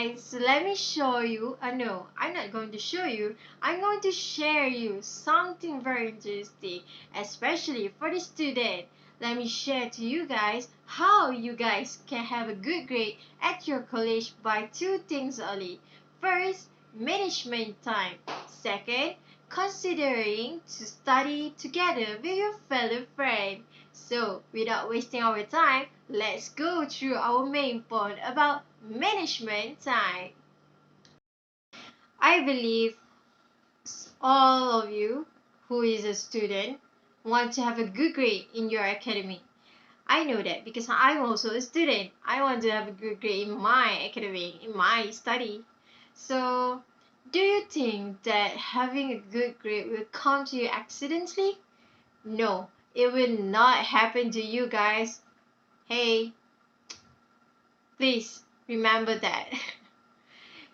guys, so let me show you. No, I'm not going to show you. I'm going to share you something very interesting, especially for the student. Let me share to you guys how you guys can have a good grade at your college by two things only. First, management time. Second, considering to study together with your fellow friend. So, without wasting our time, let's go through our main point about management time. I believe all of you who is a student want to have a good grade in your academy. I know that because I'm also a student. I want to have a good grade in my academy, in my study. So, do you think that having a good grade will come to you accidentally? No, it will not happen to you guys. Hey, please remember that.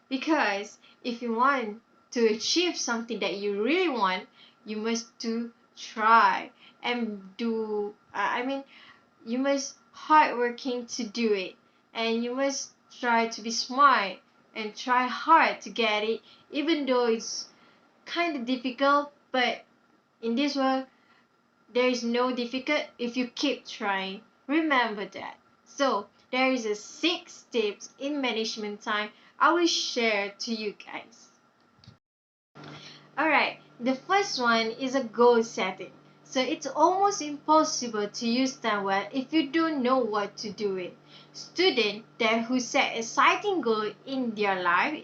Because if you want to achieve something that you really want, you must to try and do. You must hard working to do it, and you must try to be smart and try hard to get it, even though it's kind of difficult. But in this world, there is no difficult if you keep trying. Remember that. So there is a 6 tips in management time I will share to you guys. Alright, the first one is a goal setting. So it's almost impossible to use time well if you don't know what to do with. Students that who set exciting goal in their life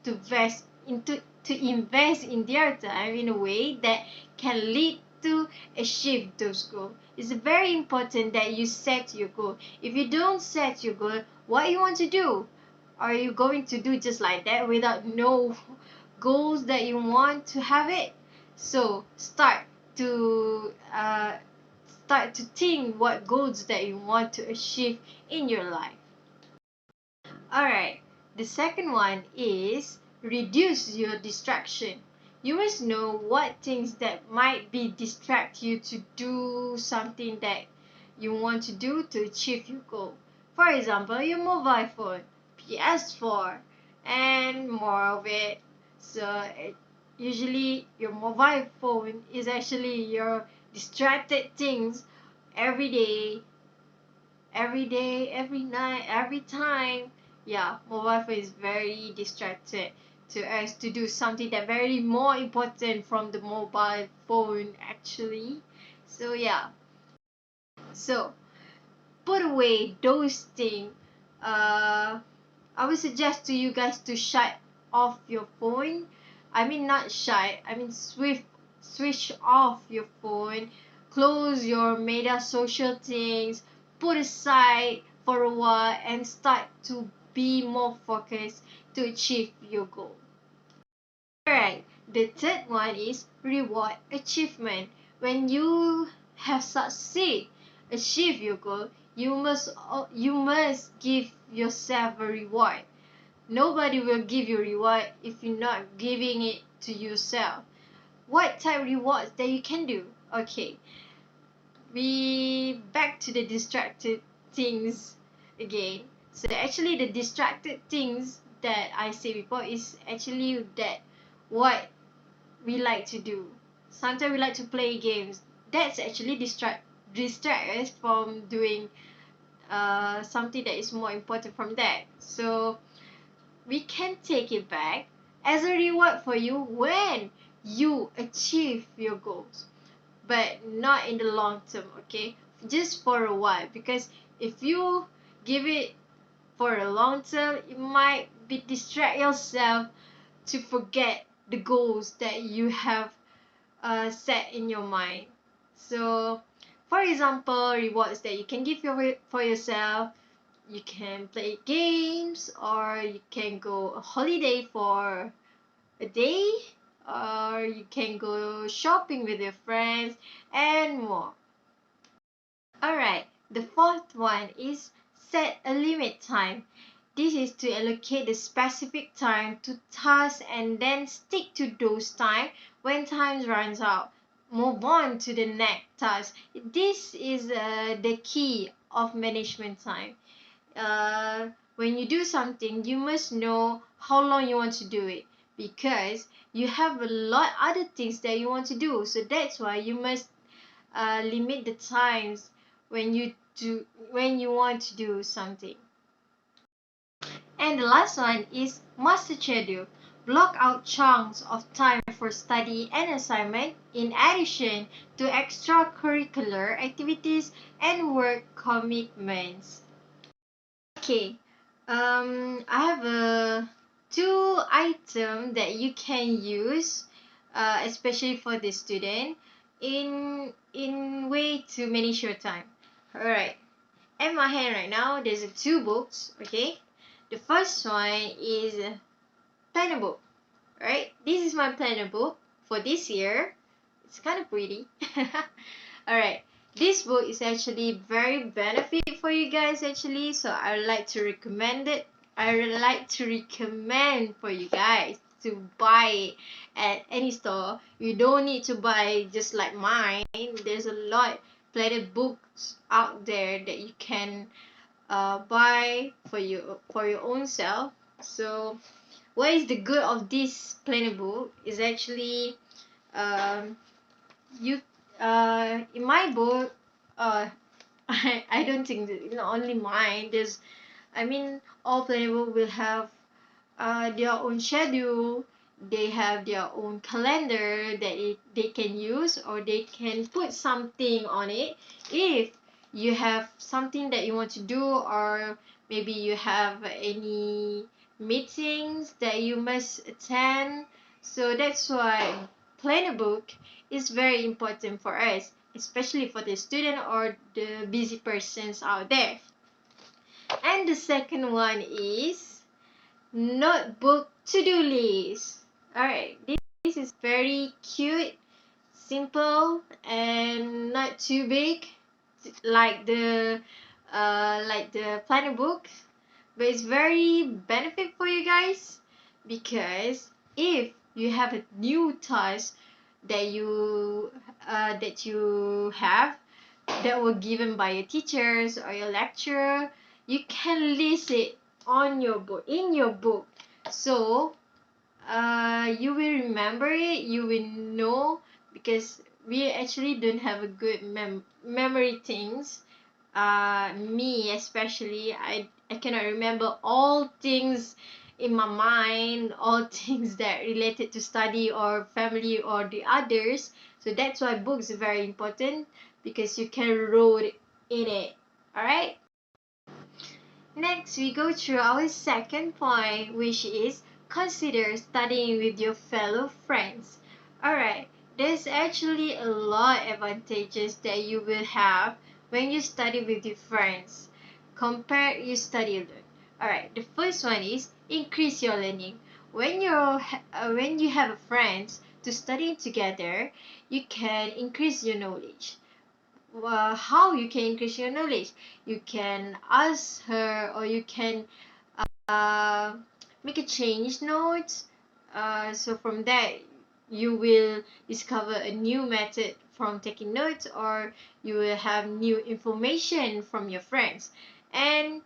to invest in their time in a way that can lead to achieve those goals. It's very important that you set your goal. If you don't set your goal, what you want to do? Are you going to do just like that without no goals that you want to have it? So to start to think what goals that you want to achieve in your life. Alright, the second one is reduce your distraction. You must know what things that might be distract you to do something that you want to do to achieve your goal. For example, your mobile phone, PS4, and more of it. So usually your mobile phone is actually your distracted things every day, every night, every time. Yeah, mobile phone is very distracted to us to do something that very more important from the mobile phone actually. So yeah. So put away those things. I would suggest to you guys to shut off your phone. Not shut. Switch off your phone. Close your media social things. Put aside for a while and start to be more focused to achieve your goal. Alright, the third one is reward achievement. When you have achieve your goal, you must give yourself a reward. Nobody will give you reward if you're not giving it to yourself. What type of rewards that you can do? Okay, we back to the distracted things again. So actually the distracted things that I say before is actually that what we like to do. Sometimes we like to play games. That's actually distract us from doing something that is more important from that. So we can take it back as a reward for you when you achieve your goals, but not in the long term, okay? Just for a while, because if you give it for a long term, you might be distract yourself to forget the goals that you have set in your mind. So for example, rewards that you can give for yourself, you can play games, or you can go a holiday for a day, or you can go shopping with your friends and more. Alright, the fourth one is set a limit time. This is to allocate the specific time to tasks and then stick to those time. When time runs out, move on to the next task. This is the key of management time. when you do something, you must know how long you want to do it, because you have a lot other things that you want to do. So that's why you must limit the times when you want to do something. And the last one is master schedule. Block out chunks of time for study and assignment in addition to extracurricular activities and work commitments. Okay, I have two items that you can use, especially for the student, in way to manage your time. All right. In my hand right now, there's two books. Okay, the first one is a planner book. Right, this is my planner book for this year. It's kind of pretty. All right, this book is actually very benefit for you guys actually, so I would like to recommend it. I would like to recommend for you guys to buy it at any store. You don't need to buy just like mine. There's a lot planner books out there that you can buy for your own self. So what is the good of this planner book is actually um you in my book, I don't think that not only mine, there's I mean all planner book will have their own schedule. They have their own calendar that they can use, or they can put something on it if you have something that you want to do, or maybe you have any meetings that you must attend. So that's why planner book is very important for us, especially for the student or the busy persons out there. And the second one is notebook to-do list. Alright, this is very cute, simple, and not too big like the planner book, but it's very benefit for you guys, because if you have a new task that you have that were given by your teachers or your lecturer, you can list it on your book in your book. So you will remember it, you will know, because we actually don't have a good memory things. Me especially, I cannot remember all things in my mind, all things that related to study or family or the others. So that's why books are very important, because you can write in it. All right. Next, we go through our second point, which is consider studying with your fellow friends. Alright, there's actually a lot of advantages that you will have when you study with your friends. Compare you study alone. Alright, the first one is increase your learning. When you have friends to study together, you can increase your knowledge. How you can increase your knowledge? You can ask her, or you can uh, make a change notes. So from that, you will discover a new method from taking notes, or you will have new information from your friends. And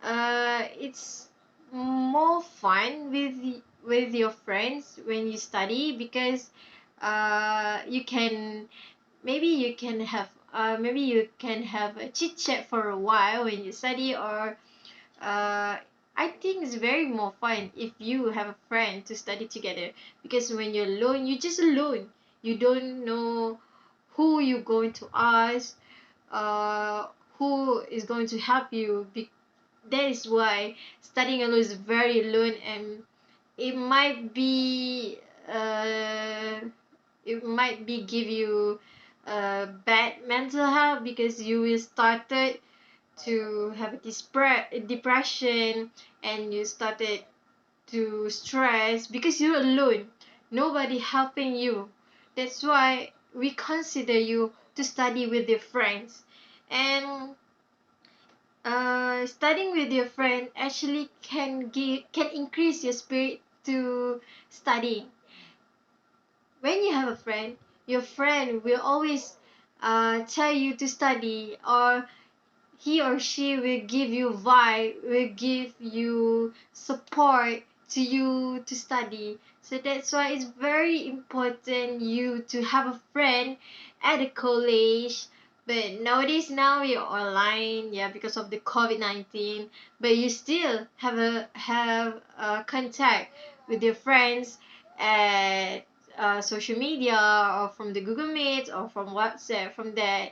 it's more fun with your friends when you study, because you can maybe you can have a chit chat for a while when you study, or I think it's very more fun if you have a friend to study together, because when you're alone, you're just alone. You don't know who you're going to ask, uh, who is going to help you. That is why studying alone is very alone, and it might be uh, it might be give you bad mental health, because you will started to have a depression, and you started to stress because you're alone, nobody helping you. That's why we consider you to study with your friends. And studying with your friend actually can increase your spirit to studying. When you have a friend, your friend will always tell you to study, or he or she will give you vibe, will give you support to you to study. So that's why it's very important you to have a friend at the college. But nowadays now we are online, yeah, because of the COVID-19. But you still have a contact with your friends at social media or from the Google Meet or from WhatsApp from that.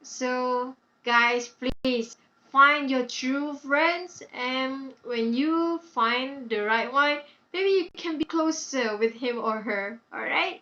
So, guys, please find your true friends, and when you find the right one, maybe you can be closer with him or her. Alright?